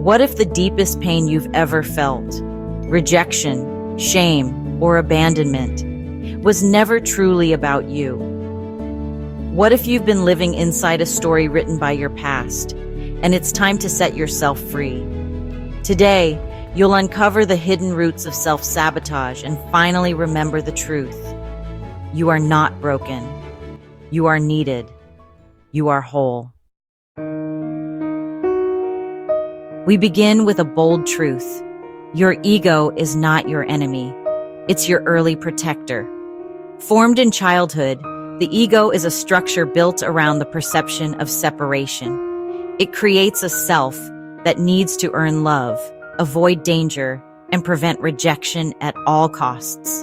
What if the deepest pain you've ever felt, rejection, shame, or abandonment, was never truly about you? What if you've been living inside a story written by your past, and it's time to set yourself free? Today, you'll uncover the hidden roots of self-sabotage and finally remember the truth. You are not broken. You are needed. You are whole. We begin with a bold truth. Your ego is not your enemy. It's your early protector. Formed in childhood, the ego is a structure built around the perception of separation. It creates a self that needs to earn love, avoid danger, and prevent rejection at all costs.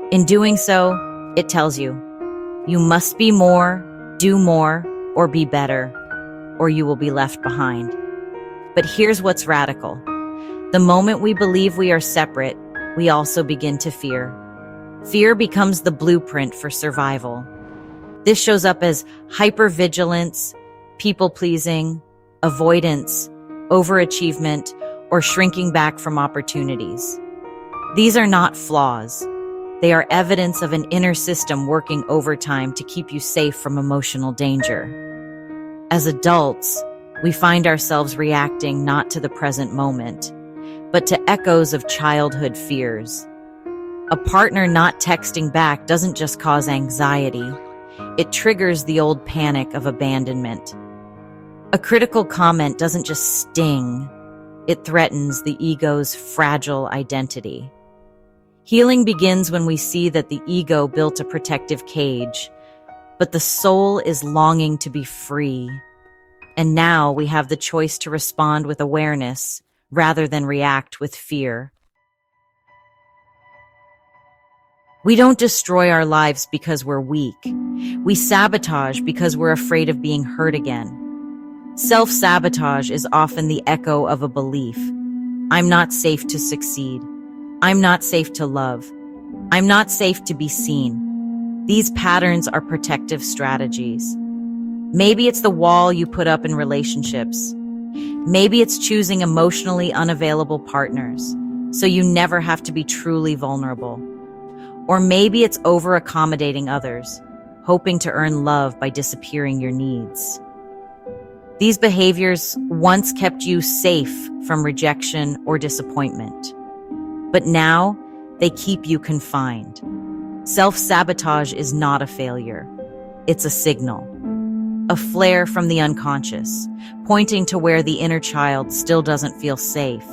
In doing so, it tells you, you must be more, do more, or be better, or you will be left behind. But here's what's radical. The moment we believe we are separate, we also begin to fear. Fear becomes the blueprint for survival. This shows up as hypervigilance, people-pleasing, avoidance, overachievement, or shrinking back from opportunities. These are not flaws. They are evidence of an inner system working overtime to keep you safe from emotional danger. As adults, we find ourselves reacting not to the present moment, but to echoes of childhood fears. A partner not texting back doesn't just cause anxiety. It triggers the old panic of abandonment. A critical comment doesn't just sting. It threatens the ego's fragile identity. Healing begins when we see that the ego built a protective cage, but the soul is longing to be free. And now we have the choice to respond with awareness rather than react with fear. We don't destroy our lives because we're weak. We sabotage because we're afraid of being hurt again. Self-sabotage is often the echo of a belief. I'm not safe to succeed. I'm not safe to love. I'm not safe to be seen. These patterns are protective strategies. Maybe it's the wall you put up in relationships. Maybe it's choosing emotionally unavailable partners, so you never have to be truly vulnerable. Or maybe it's over-accommodating others, hoping to earn love by disappearing your needs. These behaviors once kept you safe from rejection or disappointment, but now they keep you confined. Self-sabotage is not a failure. It's a signal, a flare from the unconscious, pointing to where the inner child still doesn't feel safe.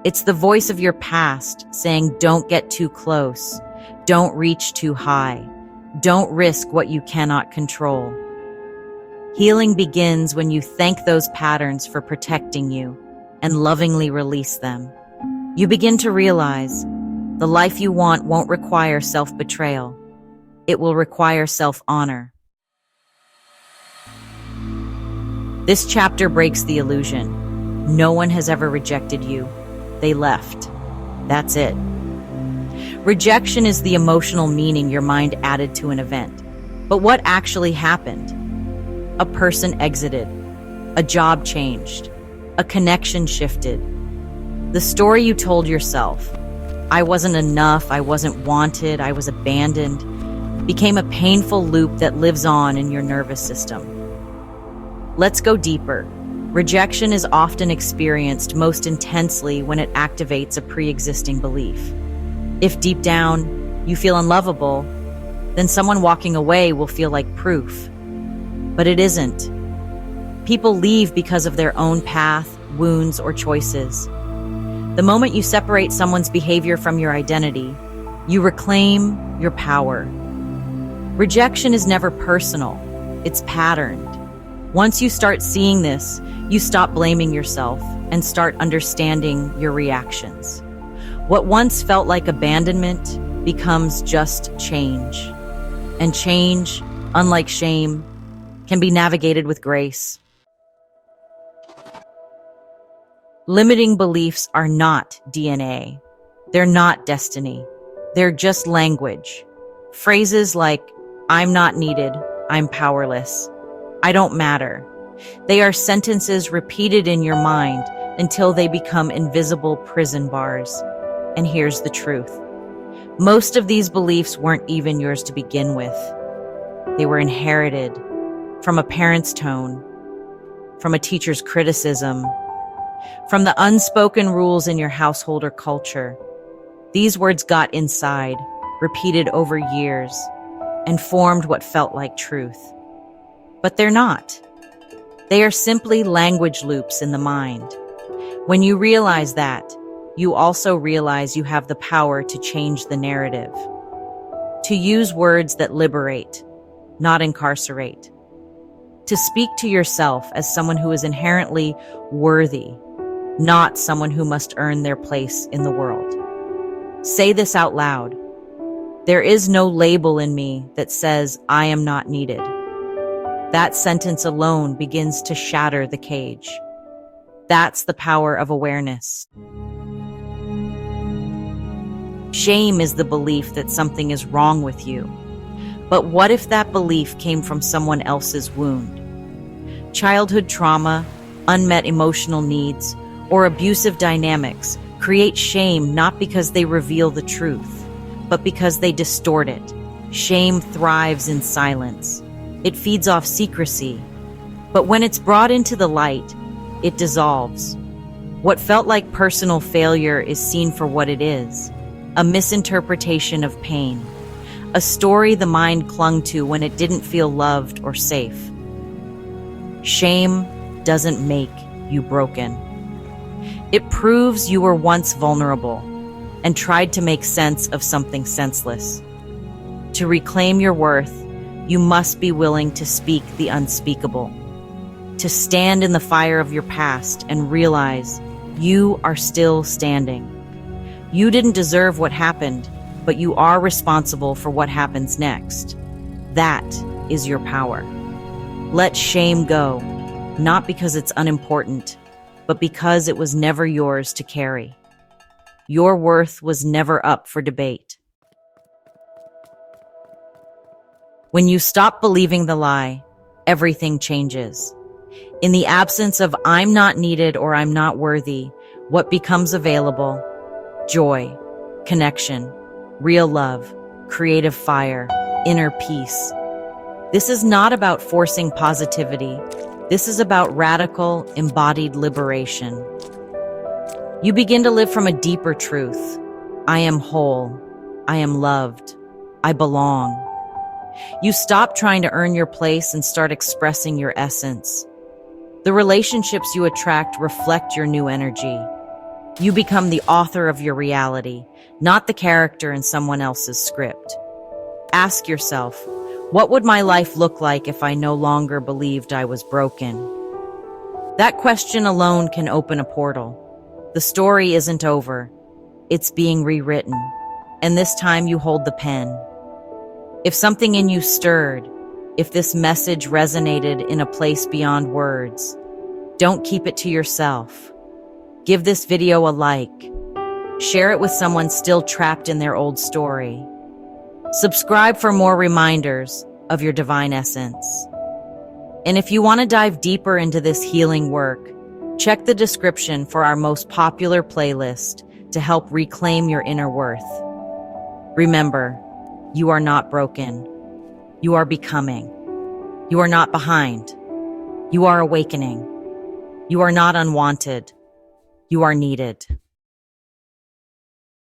It's the voice of your past saying, don't get too close. Don't reach too high. Don't risk what you cannot control. Healing begins when you thank those patterns for protecting you and lovingly release them. You begin to realize the life you want won't require self-betrayal. It will require self-honor. This chapter breaks the illusion. No one has ever rejected you. They left. That's it. Rejection is the emotional meaning your mind added to an event. But what actually happened? A person exited. A job changed. A connection shifted. The story you told yourself, I wasn't enough, I wasn't wanted, I was abandoned, became a painful loop that lives on in your nervous system. Let's go deeper. Rejection is often experienced most intensely when it activates a pre-existing belief. If deep down you feel unlovable, then someone walking away will feel like proof. But it isn't. People leave because of their own path, wounds, or choices. The moment you separate someone's behavior from your identity, you reclaim your power. Rejection is never personal. It's patterned. Once you start seeing this, you stop blaming yourself and start understanding your reactions. What once felt like abandonment becomes just change. And change, unlike shame, can be navigated with grace. Limiting beliefs are not DNA. They're not destiny. They're just language. Phrases like, I'm not needed, I'm powerless, I don't matter. They are sentences repeated in your mind until they become invisible prison bars. And here's the truth. Most of these beliefs weren't even yours to begin with. They were inherited from a parent's tone, from a teacher's criticism, from the unspoken rules in your household or culture. These words got inside, repeated over years, and formed what felt like truth. But they're not. They are simply language loops in the mind. When you realize that, you also realize you have the power to change the narrative. To use words that liberate, not incarcerate. To speak to yourself as someone who is inherently worthy, not someone who must earn their place in the world. Say this out loud. There is no label in me that says I am not needed. That sentence alone begins to shatter the cage. That's the power of awareness. Shame is the belief that something is wrong with you. But what if that belief came from someone else's wound? Childhood trauma, unmet emotional needs, or abusive dynamics create shame not because they reveal the truth, but because they distort it. Shame thrives in silence. It feeds off secrecy. But when it's brought into the light, it dissolves. What felt like personal failure is seen for what it is, a misinterpretation of pain, a story the mind clung to when it didn't feel loved or safe. Shame doesn't make you broken. It proves you were once vulnerable and tried to make sense of something senseless. To reclaim your worth, you must be willing to speak the unspeakable, to stand in the fire of your past and realize you are still standing. You didn't deserve what happened, but you are responsible for what happens next. That is your power. Let shame go, not because it's unimportant, but because it was never yours to carry. Your worth was never up for debate. When you stop believing the lie, everything changes. In the absence of I'm not needed or I'm not worthy, what becomes available? Joy, connection, real love, creative fire, inner peace. This is not about forcing positivity. This is about radical, embodied liberation. You begin to live from a deeper truth. I am whole. I am loved. I belong. You stop trying to earn your place and start expressing your essence. The relationships you attract reflect your new energy. You become the author of your reality, not the character in someone else's script. Ask yourself, what would my life look like if I no longer believed I was broken? That question alone can open a portal. The story isn't over. It's being rewritten. And this time you hold the pen. If something in you stirred, if this message resonated in a place beyond words, don't keep it to yourself. Give this video a like. Share it with someone still trapped in their old story. Subscribe for more reminders of your divine essence. And if you want to dive deeper into this healing work, check the description for our most popular playlist to help reclaim your inner worth. Remember, you are not broken. You are becoming. You are not behind. You are awakening. You are not unwanted. You are needed.